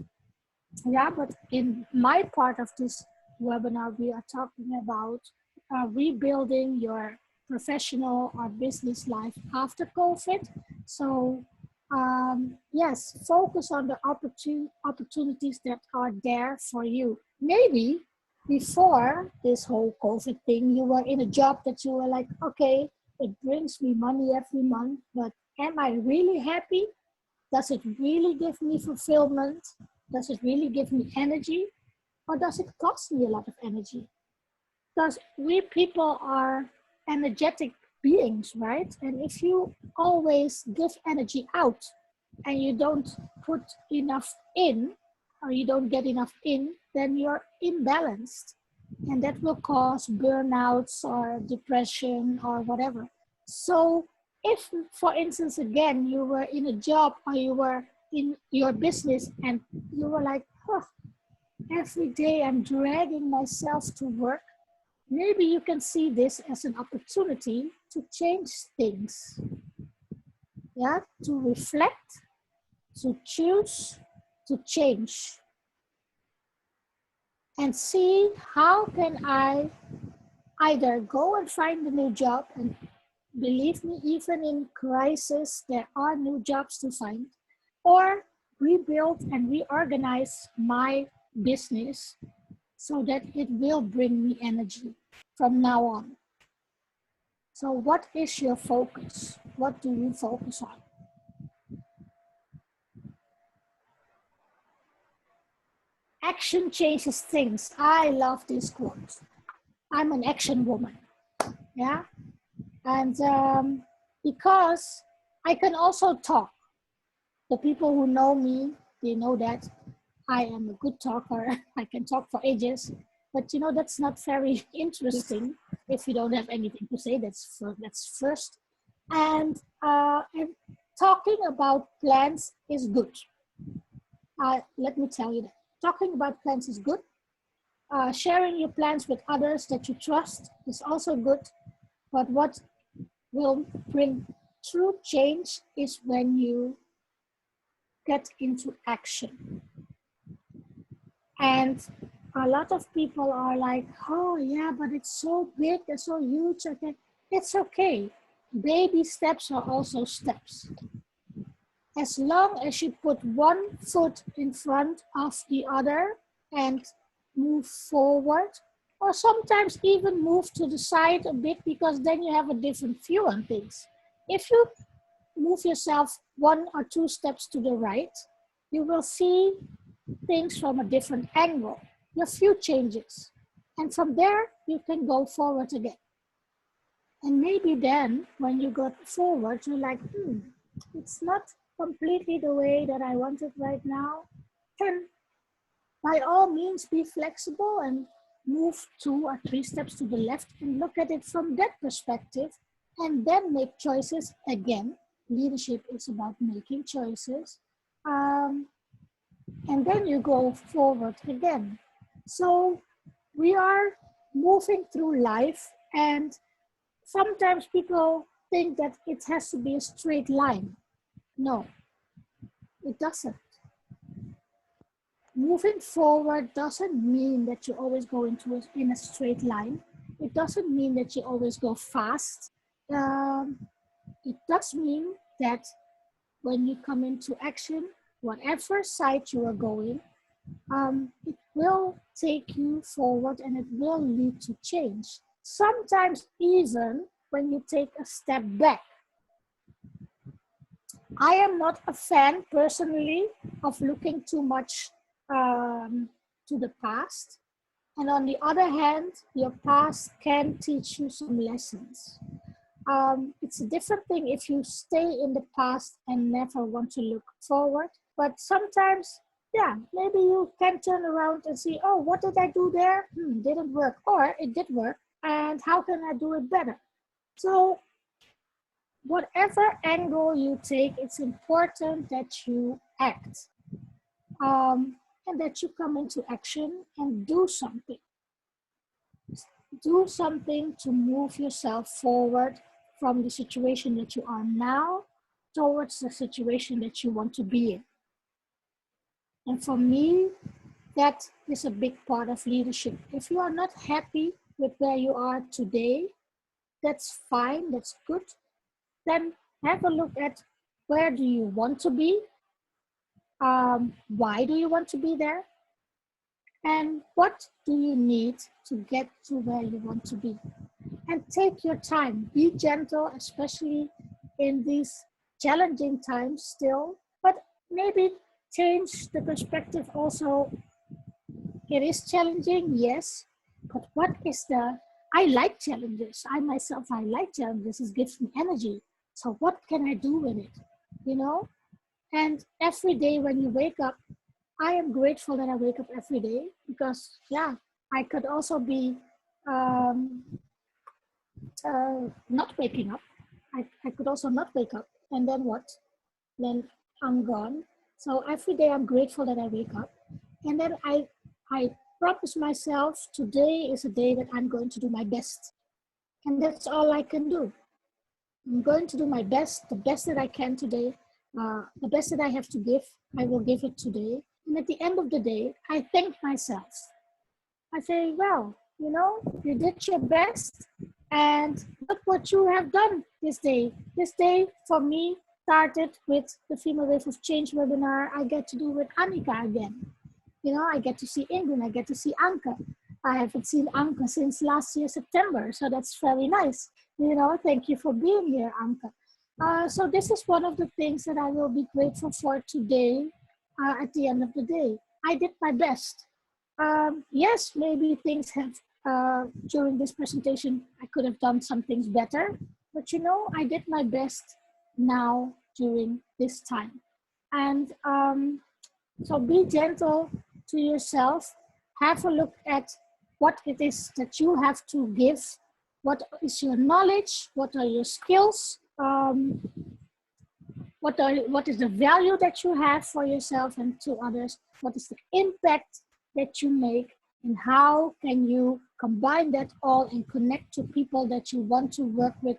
Yeah, but in my part of this webinar, we are talking about rebuilding your professional or business life after COVID. So yes, focus on the opportunities that are there for you. Maybe before this whole COVID thing, you were in a job that you were like, okay, it brings me money every month, but am I really happy? Does it really give me fulfillment? Does it really give me energy? Or does it cost me a lot of energy? Because we people are energetic beings, right? And if you always give energy out and you don't put enough in, or you don't get enough in, then you're imbalanced. And that will cause burnouts or depression or whatever. So if, for instance, again, you were in a job or you were in your business and you were like, oh, every day I'm dragging myself to work, maybe you can see this as an opportunity to change things. Yeah, to reflect, to choose, to change. And see how can I either go and find a new job, and believe me, even in crisis, there are new jobs to find, or rebuild and reorganize my business so that it will bring me energy from now on. So what is your focus? What do you focus on? Action changes things. I love this quote. I'm an action woman. Yeah. And because I can also talk. The people who know me, they know that I am a good talker. I can talk for ages, but you know, that's not very interesting if you don't have anything to say. That's first. And talking about plans is good. Let me tell you that. Talking about plans is good. Sharing your plans with others that you trust is also good. But what will bring true change is when you get into action. And a lot of people are like, oh yeah, but it's so big, it's so huge. Okay. It's okay. Baby steps are also steps. As long as you put one foot in front of the other and move forward, or sometimes even move to the side a bit, because then you have a different view on things. If you move yourself 1 or 2 steps to the right, you will see things from a different angle. Your view changes. And from there, you can go forward again. And maybe then, when you go forward, you're like, it's not completely the way that I want it right now. Then, by all means, be flexible and move 2 or 3 steps to the left and look at it from that perspective, and then make choices again. Leadership is about making choices. And then you go forward again. So we are moving through life, and sometimes people think that it has to be a straight line. No, it doesn't. Moving forward doesn't mean that you always go in a straight line. It doesn't mean that you always go fast. It does mean that when you come into action, whatever side you are going, it will take you forward and it will lead to change. Sometimes even when you take a step back. I am not a fan personally of looking too much to the past. And on the other hand, your past can teach you some lessons. It's a different thing if you stay in the past and never want to look forward. But sometimes, yeah, maybe you can turn around and see, oh, what did I do there? Didn't work. Or it did work. And how can I do it better? So whatever angle you take, it's important that you act. And that you come into action and do something. Do something to move yourself forward from the situation that you are now towards the situation that you want to be in. And for me, that is a big part of leadership. If you are not happy with where you are today, that's fine, that's good. Then have a look at where do you want to be? Why do you want to be there? And what do you need to get to where you want to be? And take your time. Be gentle, especially in these challenging times still. But maybe change the perspective also. It is challenging, yes. But what is I like challenges. I like challenges. It gives me energy. So what can I do with it? You know? And every day when you wake up, I am grateful that I wake up every day because, yeah, I could also be um, not waking up. I could also not wake up. And then what? Then I'm gone. So every day I'm grateful that I wake up. And then I promise myself today is a day that I'm going to do my best. And that's all I can do. I'm going to do my best, the best that I can today, the best that I have to give, I will give it today. And at the end of the day, I thank myself. I say, well, you know, you did your best and look what you have done this day. This day for me started with the Female Wave of Change webinar I get to do with Annika again. You know, I get to see Ingrid, I get to see Anka. I haven't seen Anka since last year, September, so that's very nice. You know, thank you for being here, Anka. So this is one of the things that I will be grateful for today at the end of the day. I did my best. Yes, maybe things have, during this presentation, I could have done some things better, but you know, I did my best now during this time. And so be gentle to yourself, have a look at what it is that you have to give, what is your knowledge, what are your skills, what is the value that you have for yourself and to others, what is the impact that you make, and how can you combine that all and connect to people that you want to work with,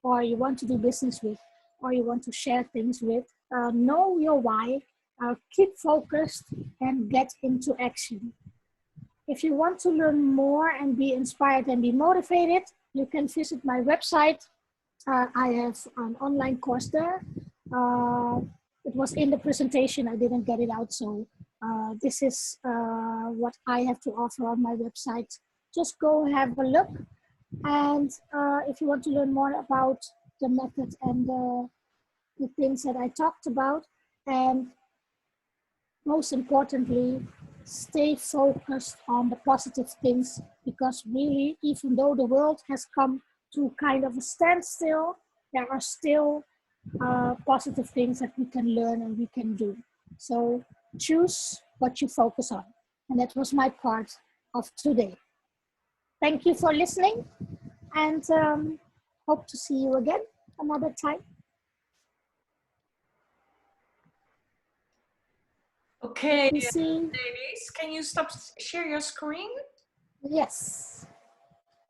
or you want to do business with, or you want to share things with. Know your why, keep focused, and get into action. If you want to learn more and be inspired and be motivated, you can visit my website. I have an online course there. It was in the presentation, I didn't get it out, so this is what I have to offer on my website. Just go have a look. And if you want to learn more about the method and the things that I talked about, and most importantly, stay focused on the positive things, because really, even though the world has come to kind of a standstill, there are still positive things that we can learn and we can do. So choose what you focus on. And that was my part of today. Thank you for listening, and hope to see you again another time. Okay, You see? ladies, can you share your screen? Yes.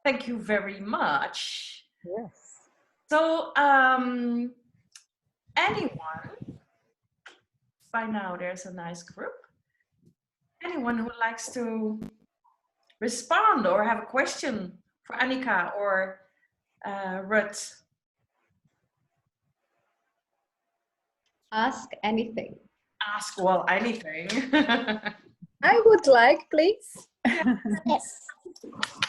Thank you very much. Yes. So, anyone, by now there's a nice group, anyone who likes to respond or have a question for Annika or Ruth? Ask anything. Ask, well, anything. I would like, please. Yes.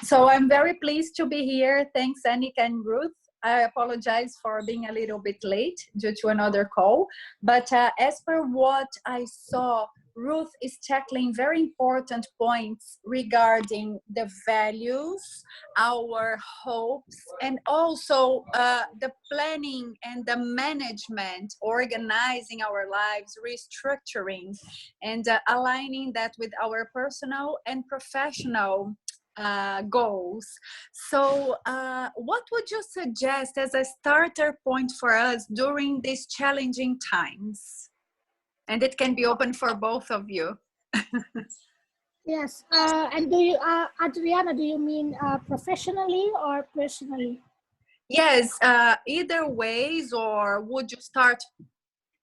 So I'm very pleased to be here. Thanks, Annika and Ruth. I apologize for being a little bit late due to another call. But as per what I saw, Ruth is tackling very important points regarding the values, our hopes, and also the planning and the management, organizing our lives, restructuring, and aligning that with our personal and professional goals. So what would you suggest as a starter point for us during these challenging times? And it can be open for both of you. Yes. And do you, Adriana, do you mean professionally or personally? Yes, either ways, or would you start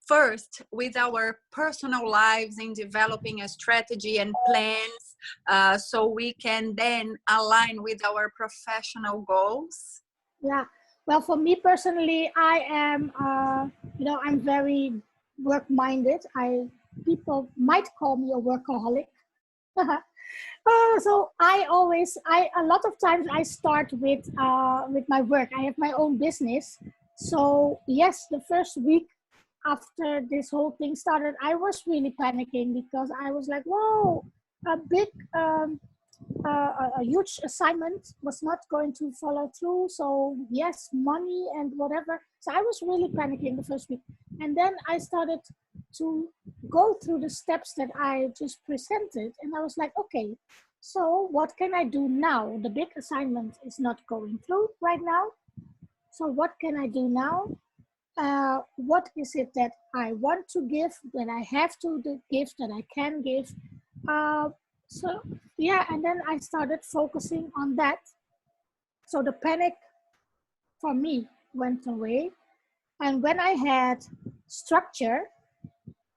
first with our personal lives in developing a strategy and plans so we can then align with our professional goals? Yeah. Well, for me personally, I am, you know, I'm very work-minded. People might call me a workaholic. So a lot of times I start with my work. I have my own business. So yes, the first week after this whole thing started, I was really panicking because I was like, whoa, a big, a huge assignment was not going to follow through. So yes, money and whatever. So I was really panicking the first week. And then I started to go through the steps that I just presented. And I was like, okay, so what can I do now? The big assignment is not going through right now. So what can I do now? What is it that I want to give, that I have to give, that I can give? So yeah, and then I started focusing on that. So the panic for me went away. And when I had structure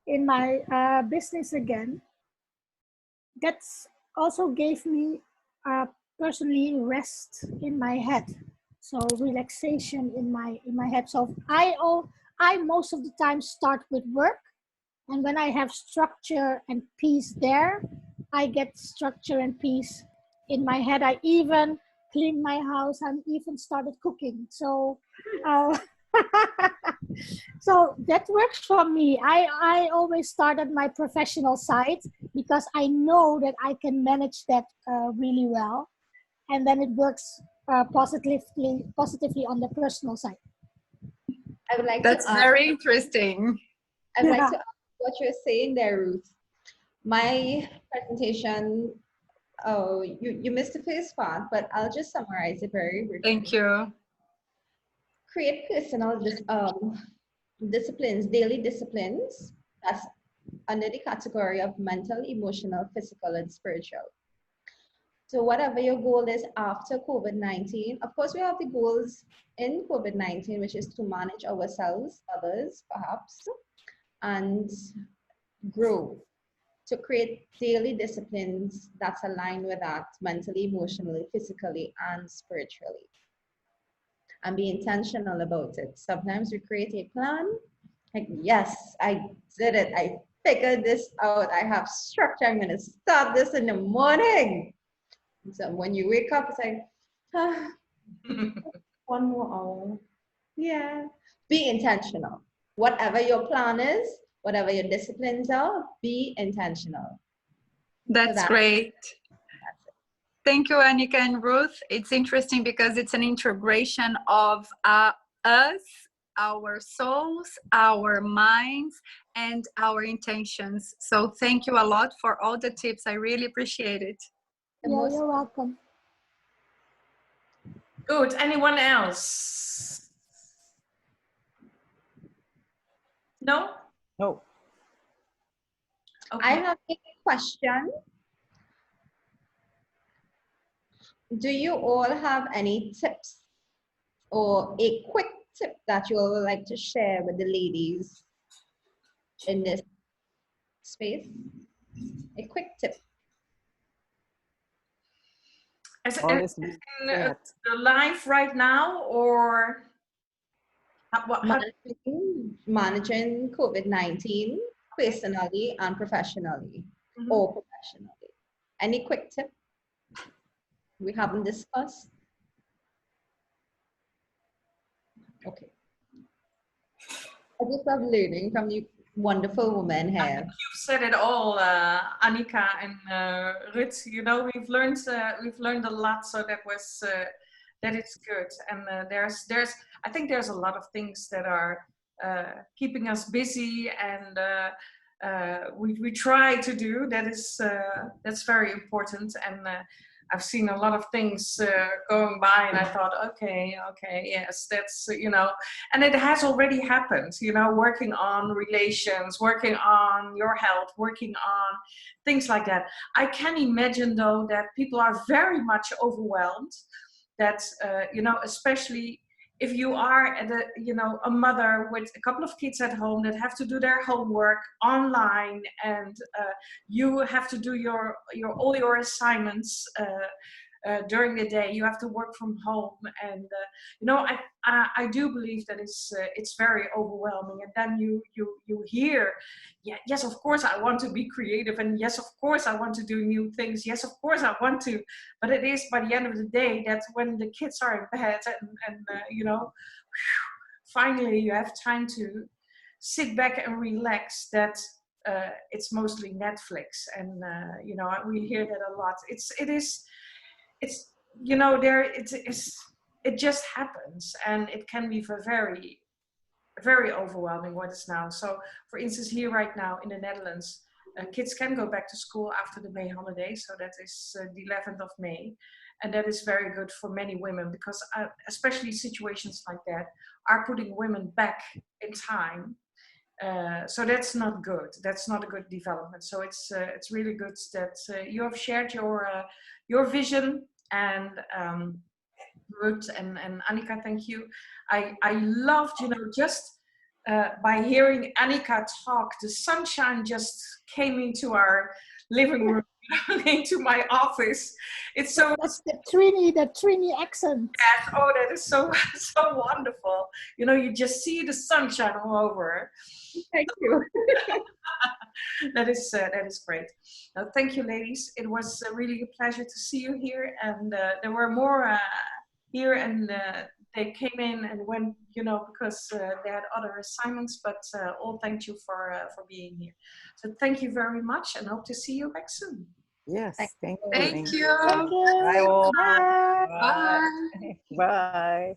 in my business again, that's also gave me personally rest in my head. So relaxation in my head. So I most of the time start with work, and when I have structure and peace there, I get structure and peace in my head. I even clean my house. I even started cooking. So so that works for me. I always start at my professional side because I know that I can manage that really well, and then it works positively on the personal side. I would like That's to ask, very interesting. I'd like Yeah. to ask what you're saying there, Ruth. My presentation, oh, you missed the first part, but I'll just summarize it very briefly. Thank you. Create personal disciplines, daily disciplines, that's under the category of mental, emotional, physical, and spiritual. So whatever your goal is after COVID-19, of course we have the goals in COVID-19, which is to manage ourselves, others perhaps, and grow. To create daily disciplines that's aligned with that mentally, emotionally, physically, and spiritually. And be intentional about it. Sometimes we create a plan, like, yes, I did it. I figured this out. I have structure. I'm going to start this in the morning. So when you wake up, it's like, ah, 1 more hour. Yeah. Be intentional. Whatever your plan is, whatever your disciplines are, be intentional. That's great. That's it. Thank you, Annika and Ruth. It's interesting because it's an integration of us, our souls, our minds, and our intentions. So thank you a lot for all the tips. I really appreciate it. Yeah, you're welcome. Good. Anyone else? No? No. Okay. I have a question. Do you all have any tips or a quick tip that you all would like to share with the ladies in this space? A quick tip. As Always in, be flat. the live right now, or how Managing COVID-19 personally and professionally, or professionally. Any quick tip we haven't discussed? Okay. I just love learning from you wonderful women here. You've said it all, Annika and Ruth. You know, we've learned a lot, so that is good. And I think there's a lot of things that are keeping us busy, and we try to do that is that's very important. And I've seen a lot of things going by, and I thought, okay, yes, that's, you know, and it has already happened, you know, working on relations, working on your health, working on things like that. I can imagine, though, that people are very much overwhelmed, that, you know, especially if you are a mother with a couple of kids at home that have to do their homework online, and you have to do all your assignments during the day. You have to work from home, and you know, I do believe that it's very overwhelming. And then you hear, yeah, yes, of course I want to be creative, and yes, of course I want to do new things. Yes, of course I want to, but it is by the end of the day that when the kids are in bed and you know, finally you have time to sit back and relax, that it's mostly Netflix, and you know, we hear that a lot. It's you know, it just happens, and it can be very very overwhelming what is now. So, for instance, here right now in the Netherlands, kids can go back to school after the May holiday. So that is the 11th of May. And that is very good for many women because especially situations like that are putting women back in time. So that's not good. That's not a good development. So it's really good that you have shared your vision, and Ruth and Annika, thank you. I loved, just by hearing Annika talk, the sunshine just came into our living room, into my office. It's so. That's the Trini accent. Yes, oh, that is so so wonderful. You just see the sunshine all over. Thank you. That is great. Thank you, ladies. It was really a pleasure to see you here, and there were more here, and they came in and went, because they had other assignments. But all thank you for being here. So thank you very much, and hope to see you back soon. Yes, thank you. Thank you. Thank you. Bye all. Bye. Bye. Bye.